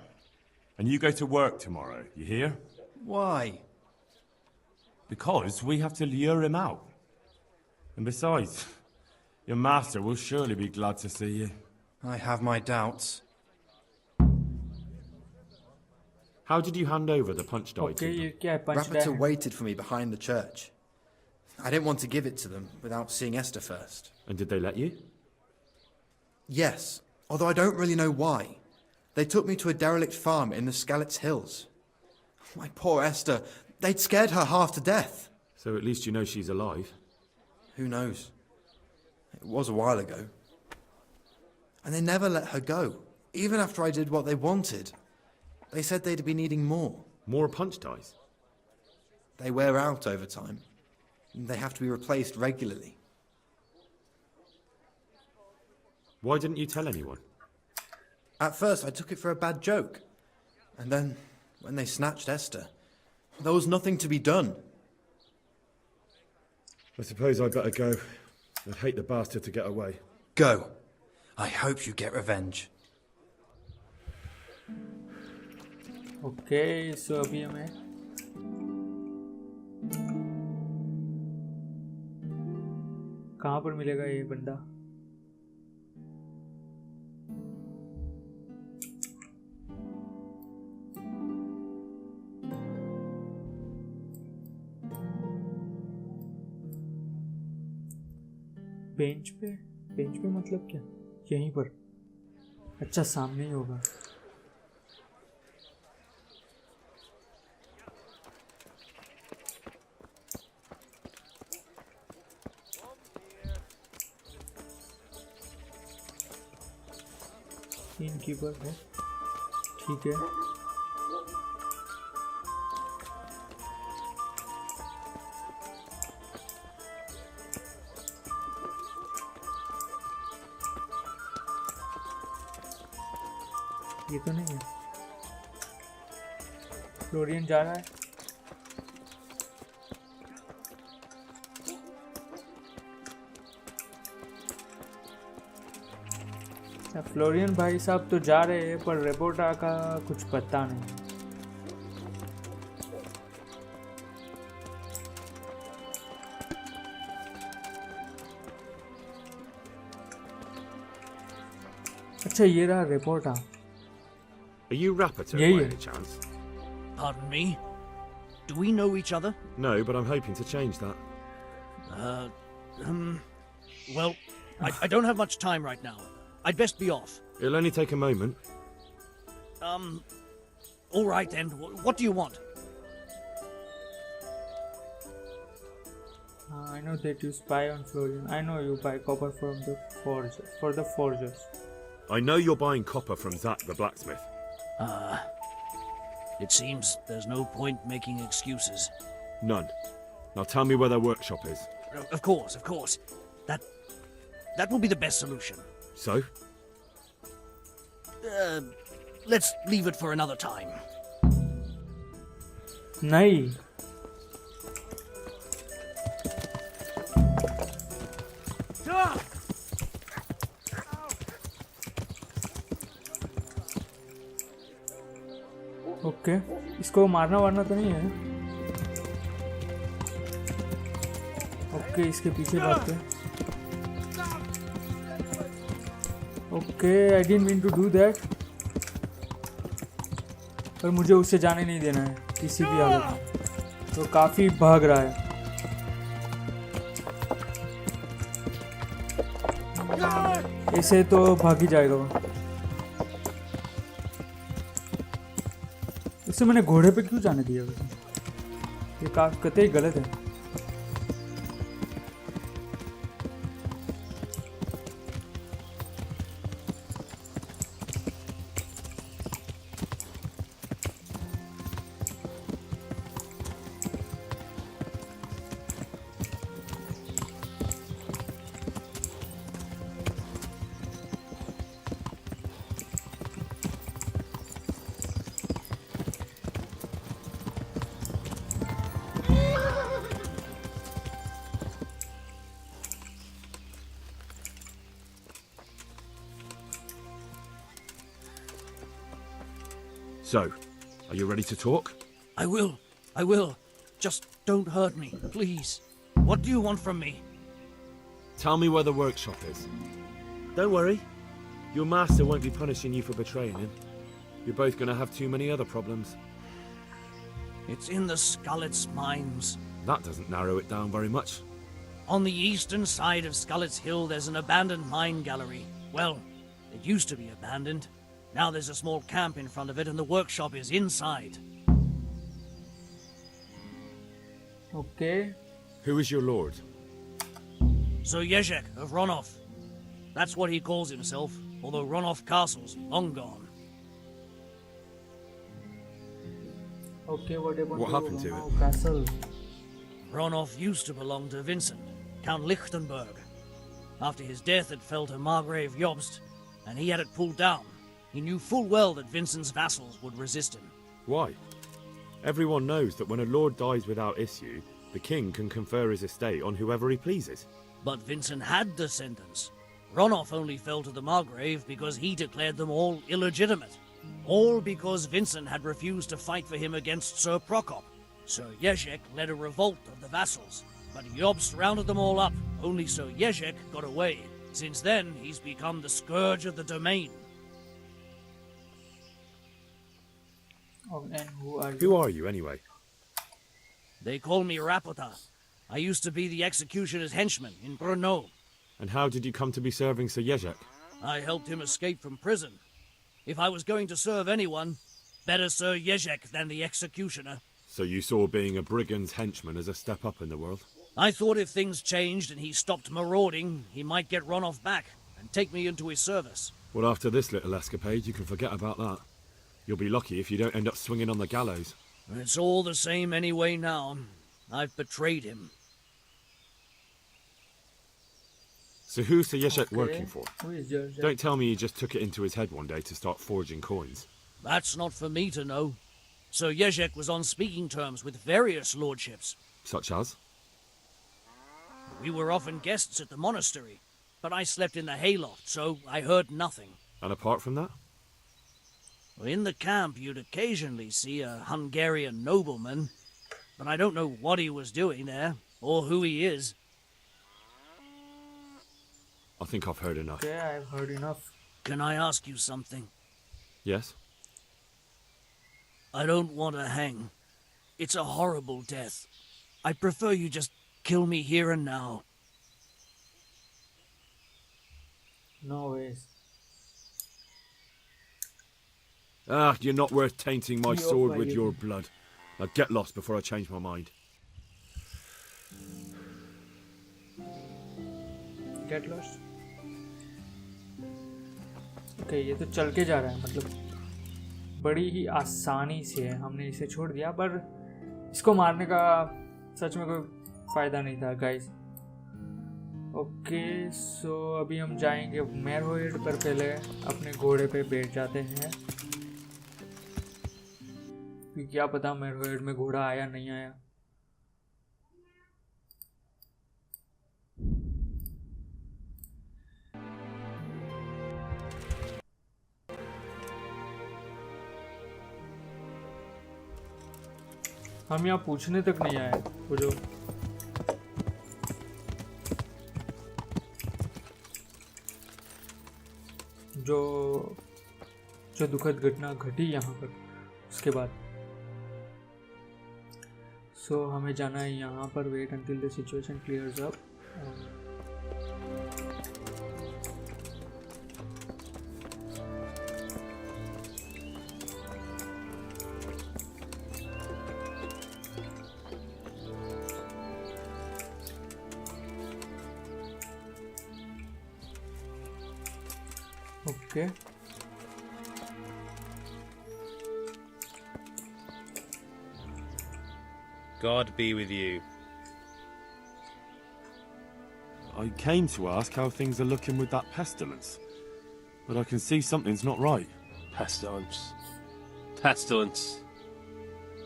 And you go to work tomorrow, you hear? Why? Because we have to lure him out. And besides, your master will surely be glad to see you. I have my doubts. How did you hand over the punch die Okay, to them? ये क्या है? Punch Rapiter die. waited for me behind the church. I didn't want to give it to them without seeing Esther first. And did they let you? Yes, although I don't really know why. They took me to a derelict farm in the Skalitz Hills. My poor Esther, they'd scared her half to death. So at least you know she's alive. Who knows? It was a while ago. And they never let her go, even after I did what they wanted. They said they'd be needing more. More punch dies? They wear out over time. They have to be replaced regularly. Why didn't you tell anyone? At first, I took it for a bad joke. And then, when they snatched Esther, there was nothing to be done. I suppose I'd better go. I'd hate the bastard to get away. Go. I hope you get revenge. Okay, so अभी हमें कहाँ पर मिलेगा ये बंदा? Bench पे मतलब क्या? यहीं पर? अच्छा, सामने ही होगा. कीपर है, ठीक है. ये तो नहीं है. फ्लोरियन जा रहा है. फ्लोरियन भाई साहब तो जा रहे हैं, पर रिपोर्टर का कुछ पता नहीं. अच्छा, ये रहा reporter. Are you Rapiter Yeah, by yeah. any chance? Pardon me? Do we know each other? No, but I'm hoping to change that. Well, I don't have much time right now. I'd best be off. It'll only take a moment. All right then. What do you want? I know that you spy on Florian. I know you buy copper from the forgers. I know you're buying copper from Zach the blacksmith. It seems there's no point making excuses. None. Now tell me where their workshop is. Of course. That will be the best solution. So? Let's leave it for another time. नहीं. इसको मारना Varna तो नहीं है? Okay, इसके पीछे भागते हैं। Okay, I didn't mean to do that, पर मुझे उससे जाने नहीं देना है किसी भी हालत में। तो काफ़ी भाग रहा है। ऐसे तो भाग ही जाएगा वो। इससे मैंने घोड़े पे क्यों जाने दिया वैसे? ये कतई गलत है। So, are you ready to talk? I will. Just don't hurt me, please. What do you want from me? Tell me where the workshop is. Don't worry. Your master won't be punishing you for betraying him. You're both going to have too many other problems. It's in the Skullet's mines. That doesn't narrow it down very much. On the eastern side of Skullet's Hill, there's an abandoned mine gallery. Well, it used to be abandoned. Now there's a small camp in front of it, and the workshop is inside. Okay. Who is your lord? Sir Yezhek of Ronov. That's what he calls himself, although Ronov Castle's long gone. Okay, what happened to it? Castle? Ronov used to belong to Vincent, Count Lichtenberg. After his death, it fell to Margrave Jobst, and he had it pulled down. He knew full well that Vincent's vassals would resist him. Why? Everyone knows that when a lord dies without issue, the king can confer his estate on whoever he pleases. But Vincent had descendants. Ronov only fell to the Margrave because he declared them all illegitimate. All because Vincent had refused to fight for him against Sir Prokop. Sir Yezhek led a revolt of the vassals, but Jobst rounded them all up. Only Sir Yezhek got away. Since then, he's become the scourge of the domain. Oh, and who are you? Who are you, anyway? They call me Rapota. I used to be the executioner's henchman in Brno. And how did you come to be serving Sir Yezhek? I helped him escape from prison. If I was going to serve anyone, better Sir Yezhek than the executioner. So you saw being a brigand's henchman as a step up in the world? I thought if things changed and he stopped marauding, he might get Ronov back and take me into his service. Well, after this little escapade, you can forget about that. You'll be lucky if you don't end up swinging on the gallows. It's all the same anyway now. I've betrayed him. So who's Sir Yezhek working for? Who is Yezhek? Don't tell me he just took it into his head one day to start forging coins. That's not for me to know. Sir Yezhek was on speaking terms with various lordships. Such as? We were often guests at the monastery, but I slept in the hayloft, so I heard nothing. And apart from that? In the camp, you'd occasionally see a Hungarian nobleman, but I don't know what he was doing there, or who he is. I think I've heard enough. Okay, I've heard enough. Can I ask you something? Yes? I don't want to hang. It's a horrible death. I prefer you just kill me here and now. No ways. Ah, you're not worth tainting my Yo, sword with buddy. your blood. Now get lost before I change my mind. Get lost. Okay, ये तो चल के जा रहा है, मतलब बड़ी ही आसानी से हमने इसे छोड़ दिया, पर इसको मारने का सच में कोई फायदा नहीं था गाइस। ओके, सो अभी हम जाएंगे मैरहेड पर, पहले अपने घोड़े पे बैठ जाते हैं, क्योंकि क्या पता मैरहेड में घोड़ा आया नहीं आया। हम यहाँ पूछने तक नहीं आए वो जो दुखद घटना घटी यहाँ पर उसके बाद। सो हमें जाना है यहाँ पर। Wait until the situation clears up. Okay. God be with you. I came to ask how things are looking with that pestilence, but I can see something's not right. Pestilence. Pestilence.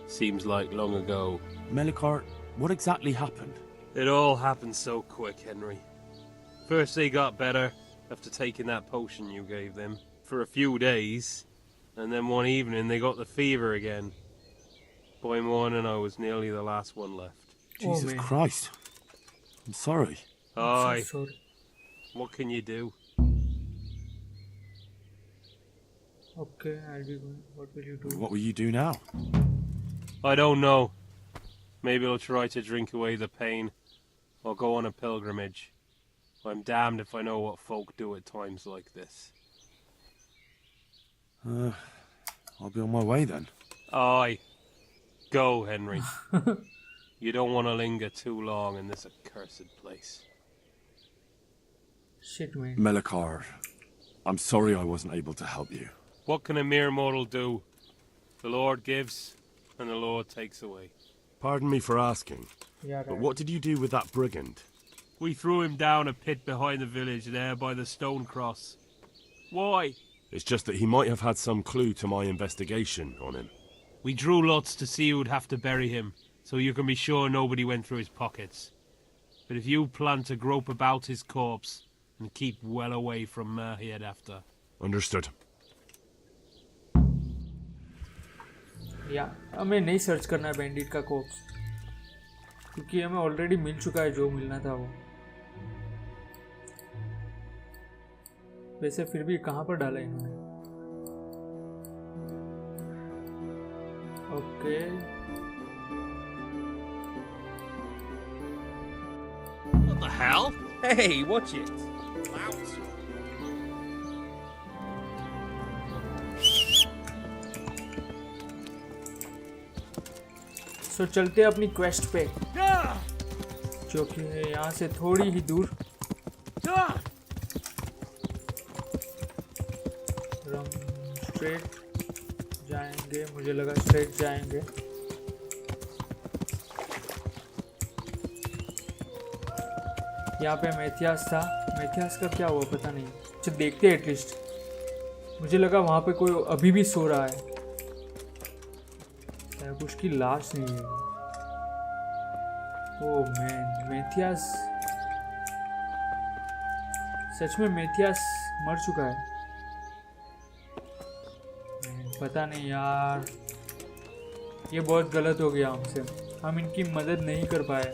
Seems like long ago. Melikar, what exactly happened? It all happened so quick, Henry. First they got better after taking that potion you gave them for a few days, and then one evening they got the fever again. By morning I was nearly the last one left. Jesus Christ. I'm sorry. Aye. So sorry. What can you do? Okay, I'll be going. What will you do? What will you do now? I don't know. Maybe I'll try to drink away the pain, or go on a pilgrimage. I'm damned if I know what folk do at times like this. I'll be on my way then. Aye. Go, Henry. You don't want to linger too long in this accursed place. Shit, man. Melikar, I'm sorry I wasn't able to help you. What can a mere mortal do? The Lord gives, and the Lord takes away. Pardon me for asking, Yeah, right. but what did you do with that brigand? We threw him down a pit behind the village there by the stone cross. Why? It's just that he might have had some clue to my investigation on him. We drew lots to see who'd have to bury him, so you can be sure nobody went through his pockets. But if you plan to grope about his corpse, and keep well away from Maahir after. Understood. या हमें नहीं search करना है bandit का cops, क्योंकि हमें already मिल चुका है जो मिलना था वो। वैसे फिर भी कहाँ पर डाला इन्होंने? Okay What the hell? Hey, watch it. सो चलते हैं अपनी क्वेस्ट पे, जो कि है यहाँ से थोड़ी ही दूर। हम स्ट्रेट जाएंगे, मुझे लगा स्ट्रेट जाएंगे। यहाँ पे मैथियास था, मैथियास का क्या हुआ पता नहीं। अच्छा देखते हैं एटलीस्ट। मुझे लगा वहाँ पे कोई अभी भी सो रहा है, उसकी लाश नहीं है। ओह मैन, मैथियास, सच में मैथियास मर चुका है। पता नहीं यार, ये बहुत गलत हो गया हमसे, हम इनकी मदद नहीं कर पाए।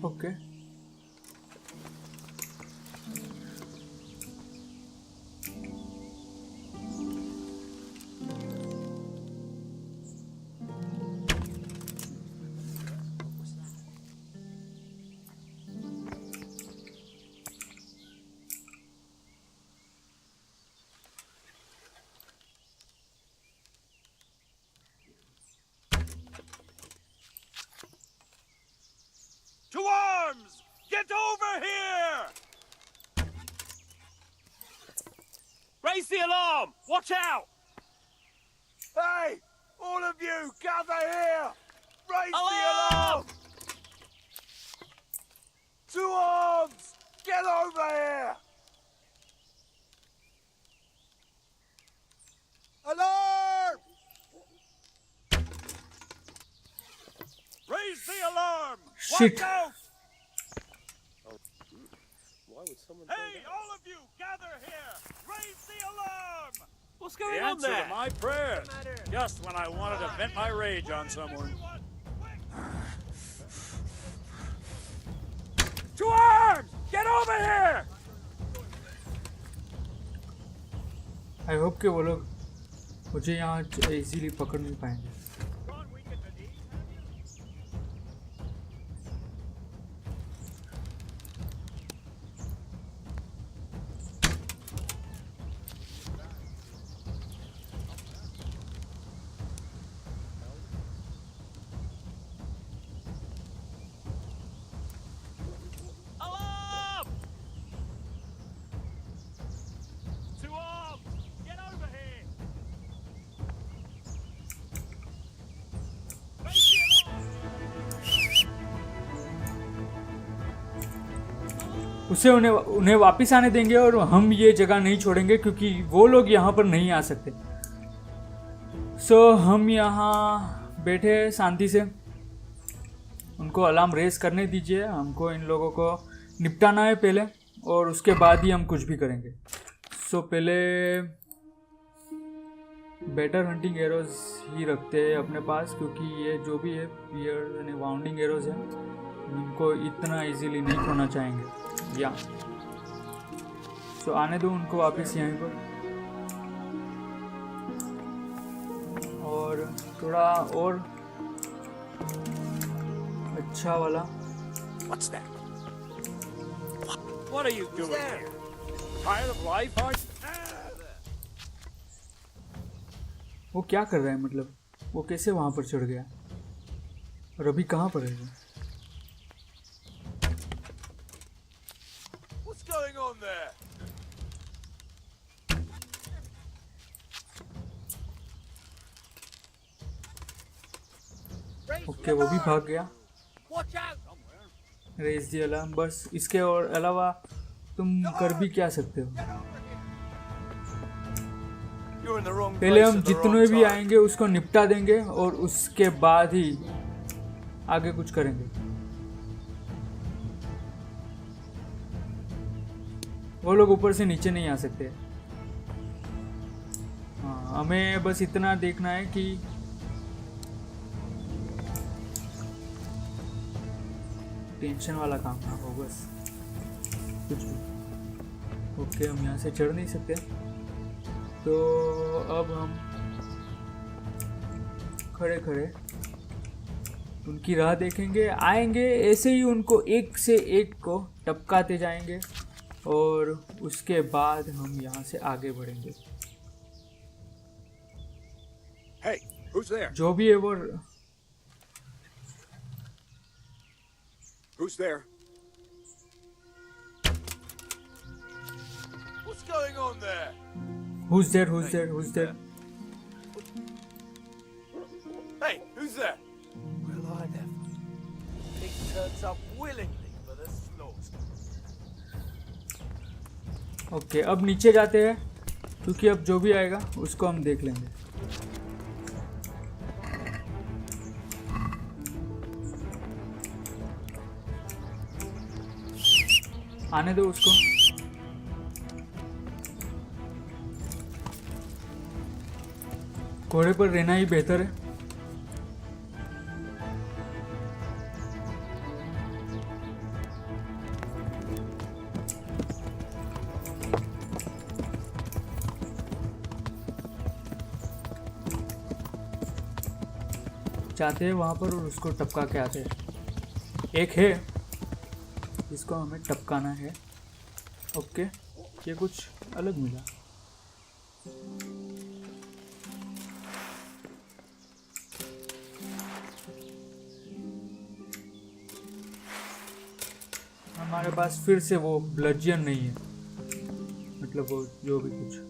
Okay. To arms! Get over here! Raise the alarm! Watch out! Hey! All of you, gather here! Raise Alarm! the alarm! To arms! Get over here! Shit. Hey, all of you, gather here! Raise the alarm! What's The going on answer there? to my prayer. Just when I wanted to vent my rage on someone. To arms! Get over here! I hope कि वो लोग मुझे यहाँ easily पकड़ नहीं पाएंगे। उसे उन्हें वापस आने देंगे और हम ये जगह नहीं छोड़ेंगे क्योंकि वो लोग यहाँ पर नहीं आ सकते। सो हम यहाँ बैठे शांति से, उनको अलार्म रेस करने दीजिए। हमको इन लोगों को निपटाना है पहले और उसके बाद ही हम कुछ भी करेंगे। सो पहले बेटर हंटिंग एरोज ही रखते हैं अपने पास क्योंकि ये जो भी है पियर यानी वाउंडिंग एरोज है, उनको इतना इजीली नहीं खोना चाहेंगे। या सो आने दो उनको वापस यहीं पर, और थोड़ा और अच्छा वाला। What's that? What are you doing here? Tired of life, aren't you? वो क्या कर रहा है, मतलब वो कैसे वहां पर चढ़ गया और अभी कहाँ पर है वो? What's going on there? Okay वो भी भाग गया। रेस दी अलार्म, बस इसके और अलावा तुम कर भी क्या सकते हो। पहले हम जितने भी आएंगे उसको निपटा देंगे और उसके बाद ही आगे कुछ करेंगे। वो लोग ऊपर से नीचे नहीं आ सकते। हाँ, हमें बस इतना देखना है कि टेंशन वाला काम ना हो, बस कुछ भी। ओके हम यहाँ से चढ़ नहीं सकते, तो अब हम खड़े खड़े उनकी राह देखेंगे। आएंगे ऐसे ही उनको एक से एक को टपकाते जाएंगे और उसके बाद हम यहाँ से आगे बढ़ेंगे। Hey, who's there? जो भी है वो Who's there? What's going on there? Who's there? Who's there? Who's there? Hey, who's there? Well, I never. Pig turns up willingly for the slaughter. Okay अब नीचे जाते हैं क्योंकि अब जो भी आएगा उसको हम देख लेंगे। आने दो उसको। घोड़े पर रहना ही बेहतर है। जाते हैं वहां पर और उसको टपका के आते हैं। एक है इसको हमें टपकाना है। ओके ये कुछ अलग मिला। हमारे पास फिर से वो ब्लडजन नहीं है, मतलब वो जो भी कुछ।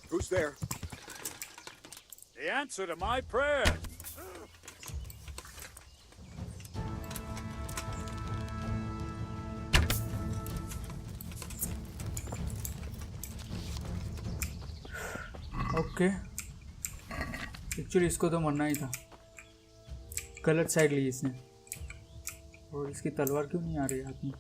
Who's there? The answer to my prayer. Okay, actually इसको तो मरना ही था, गलत साइड ली इसने। और इसकी तलवार क्यों नहीं आ रही हाथ में?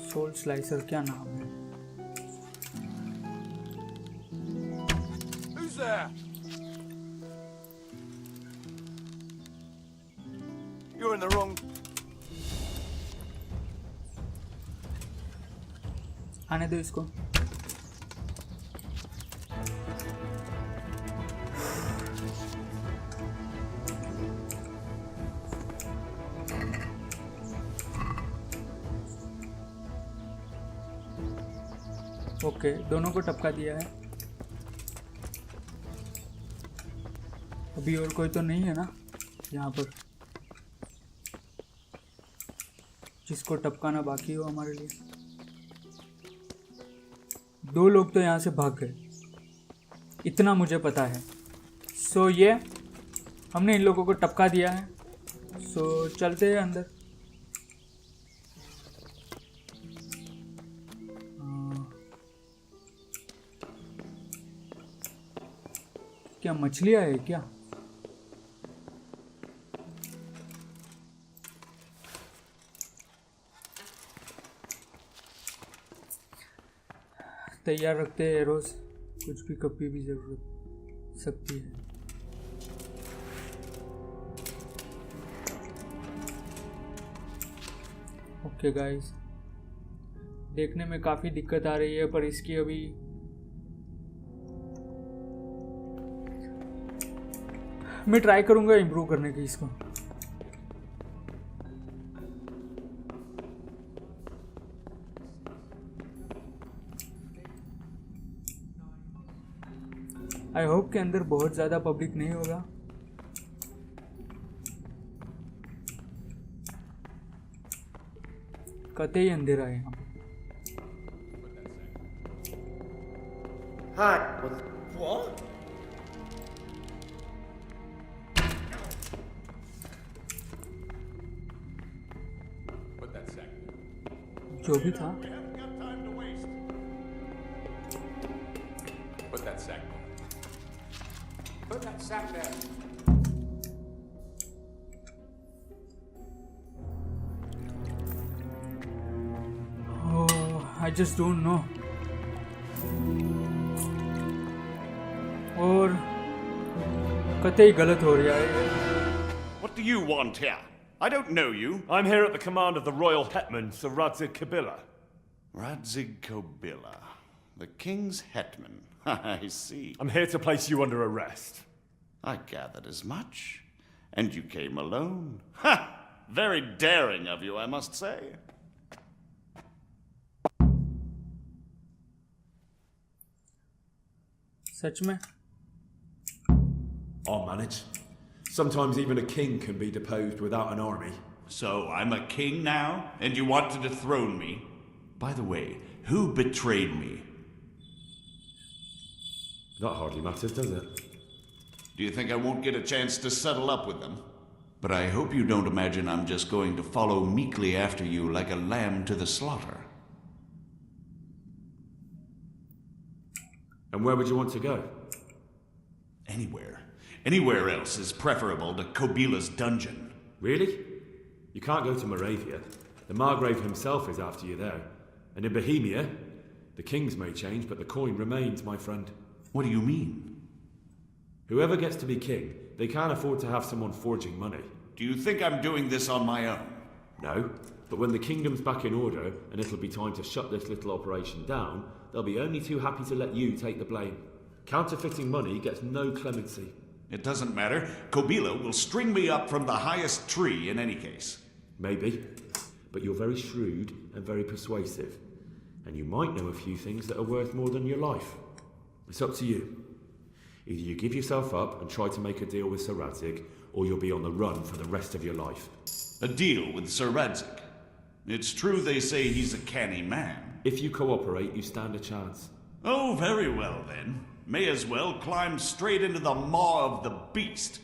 सोल स्लाइसर क्या नाम है? Who's there? You're in the wrong. आने दो इसको। ओके, दोनों को टपका दिया है। अभी और कोई तो नहीं है ना यहाँ पर जिसको टपकाना बाकी हो हमारे लिए? 2 लोग तो यहाँ से भाग गए, इतना मुझे पता है। सो ये हमने इन लोगों को टपका दिया है। सो चलते हैं अंदर। क्या मछलियाँ है क्या? तैयार रखते हैं एरोज, कुछ भी कभी भी जरूरत सकती है। ओके गाइस, देखने में काफ़ी दिक्कत आ रही है, पर इसकी अभी मैं ट्राई करूंगा इम्प्रूव करने की इसको। आई होप के अंदर बहुत ज़्यादा पब्लिक नहीं होगा। कतई अंधेरा है यहाँ पे। Hi. What? जो भी था। Put that sack there. Put that sack there. Oh, I just don't know. और कतई गलत हो रहा है। What do you want here? I don't know you. I'm here at the command of the royal hetman, Sir Radzig Kabila. Radzig Kabila, the king's hetman. I see. I'm here to place you under arrest. I gathered as much. And you came alone. Ha! Very daring of you, I must say. सच में? I'll manage. Sometimes even a king can be deposed without an army. So I'm a king now, and you want to dethrone me? By the way, who betrayed me? That hardly matters, does it? Do you think I won't get a chance to settle up with them? But I hope you don't imagine I'm just going to follow meekly after you like a lamb to the slaughter. And where would you want to go? Anywhere. Anywhere else is preferable to Kabila's dungeon. Really? You can't go to Moravia. The Margrave himself is after you there. And in Bohemia, the kings may change, but the coin remains, my friend. What do you mean? Whoever gets to be king, they can't afford to have someone forging money. Do you think I'm doing this on my own? No, but when the kingdom's back in order, and it'll be time to shut this little operation down, they'll be only too happy to let you take the blame. Counterfeiting money gets no clemency. It doesn't matter. Kabila will string me up from the highest tree in any case. Maybe, but you're very shrewd and very persuasive. And you might know a few things that are worth more than your life. It's up to you. Either you give yourself up and try to make a deal with Sir Radzig, or you'll be on the run for the rest of your life. A deal with Sir Radzig? It's true they say he's a canny man. If you cooperate, you stand a chance. Oh, very well then. May as well climb straight into the maw of the beast.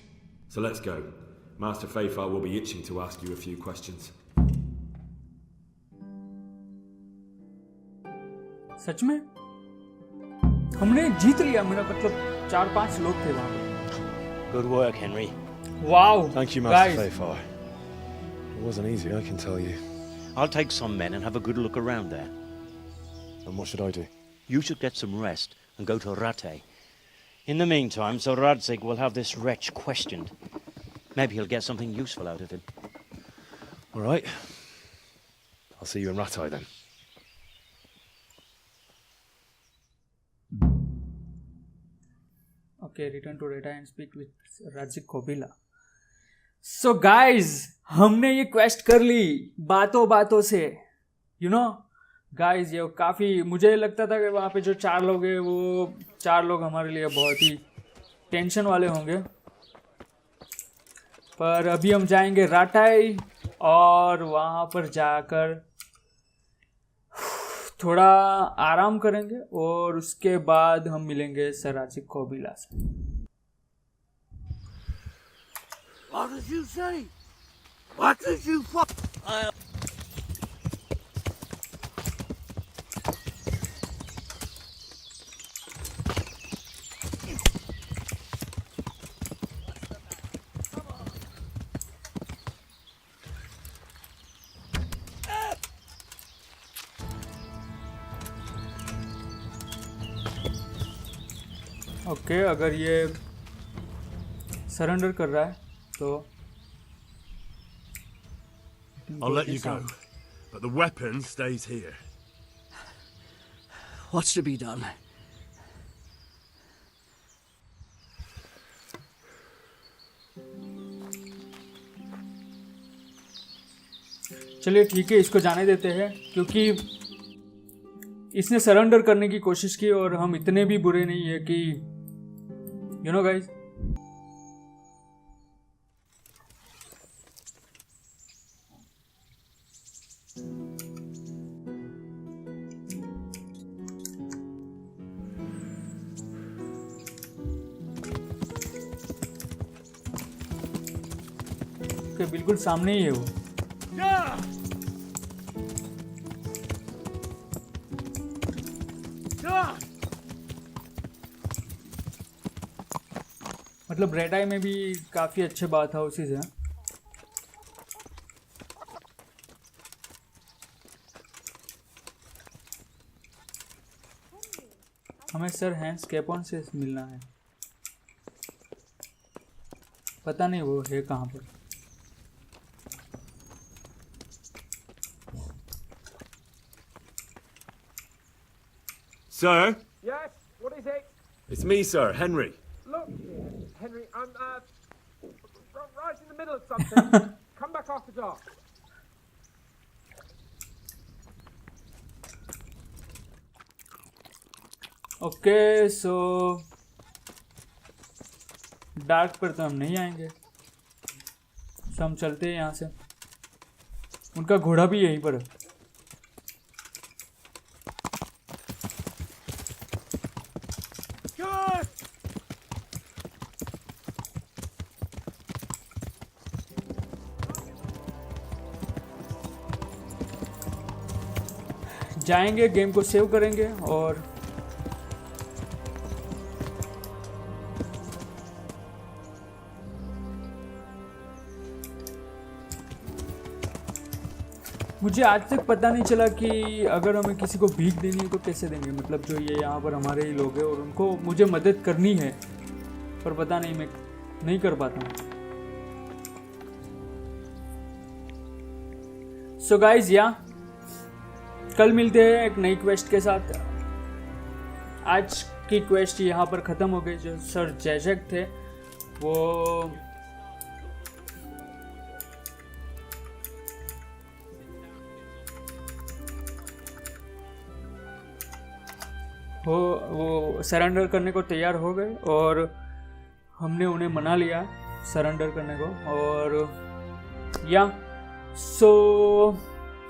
So let's go. Master Fayfar will be itching to ask you a few questions. सच में हमने जीत लिया, मेरा मतलब 4-5 लोग थे वहां पे। Good work, Henry. Wow. Thank you, Master Fayfar. It wasn't easy, I can tell you. I'll take some men and have a good look around there. And what should I do? You should get some rest and go to Rate. In the meantime, Sir Radzig will have this wretch questioned. Maybe he'll get something useful out of him. All right. I'll see you in Ratai then. Okay, return to Rata and speak with Radzig Kobila. So guys, हमने ये quest कर ली बातों बातों से, you know guys, ये काफ़ी, मुझे लगता था कि वहाँ पे जो 4 लोग हैं वो 4 लोग हमारे लिए बहुत ही टेंशन वाले होंगे, पर अभी हम जाएंगे राटाई और वहाँ पर जाकर थोड़ा आराम करेंगे और उसके बाद हम मिलेंगे सर राजिक कोबिला से। What did you say? What did you fuck? Okay, अगर ये सरेंडर कर रहा है तो I'll let you go, but the weapon stays here. What's to be done? चलिए ठीक है, इसको जाने देते हैं क्योंकि इसने सरेंडर करने की कोशिश की और हम इतने भी बुरे नहीं है कि यू नो गाइस। बिल्कुल सामने ही है वो। मतलब रेडाई में भी काफी अच्छे बात हाउसेस हैं। हमें सर हैंस कैपॉन से मिलना है, पता नहीं वो है कहाँ पर। Sir? Yes, what is it? It's me, sir, Henry. Look, Henry, I'm right in the middle of something. Come back after dark. Okay, so dark पर तो हम नहीं आएंगे, सो हम चलते हैं यहाँ से। उनका घोड़ा भी यहीं पर है। जाएंगे, गेम को सेव करेंगे और मुझे आज तक पता नहीं चला कि अगर हमें किसी को भीख देनी है तो कैसे देंगे। मतलब जो ये यहाँ पर हमारे ही लोग हैं और उनको मुझे मदद करनी है, पर पता नहीं मैं नहीं कर पाता। सो गाइज, या कल मिलते हैं एक नई क्वेस्ट के साथ। आज की क्वेस्ट यहाँ पर ख़त्म हो गई। जो सर जैजक थे वो सरेंडर करने को तैयार हो गए और हमने उन्हें मना लिया सरेंडर करने को। और या सो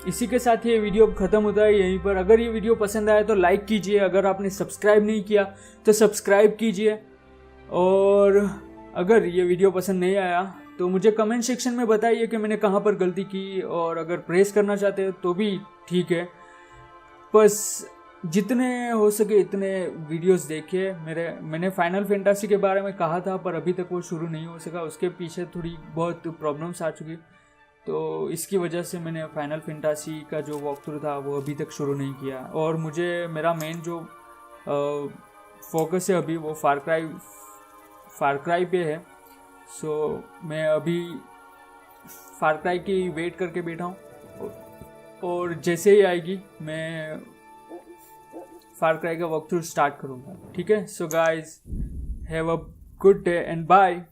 इसी के साथ ये वीडियो ख़त्म होता है यहीं पर। अगर ये वीडियो पसंद आया तो लाइक कीजिए, अगर आपने सब्सक्राइब नहीं किया तो सब्सक्राइब कीजिए, और अगर ये वीडियो पसंद नहीं आया तो मुझे कमेंट सेक्शन में बताइए कि मैंने कहाँ पर गलती की, और अगर प्रेस करना चाहते हो तो भी ठीक है। बस जितने हो सके इतने वीडियोस देखिए। मैंने फाइनल फैंटेसी के बारे में कहा था पर अभी तक वो शुरू नहीं हो सका, उसके पीछे थोड़ी बहुत प्रॉब्लम्स आ चुकी, तो इसकी वजह से मैंने फाइनल फैंटेसी का जो वॉक थ्रू था वो अभी तक शुरू नहीं किया। और मुझे मेरा मेन जो फोकस है अभी वो फार क्राई पे है। सो मैं अभी फार क्राई की वेट करके बैठा हूँ, और जैसे ही आएगी मैं फार क्राई का वॉक थ्रू स्टार्ट करूँगा। ठीक है, so guys have a good day and bye.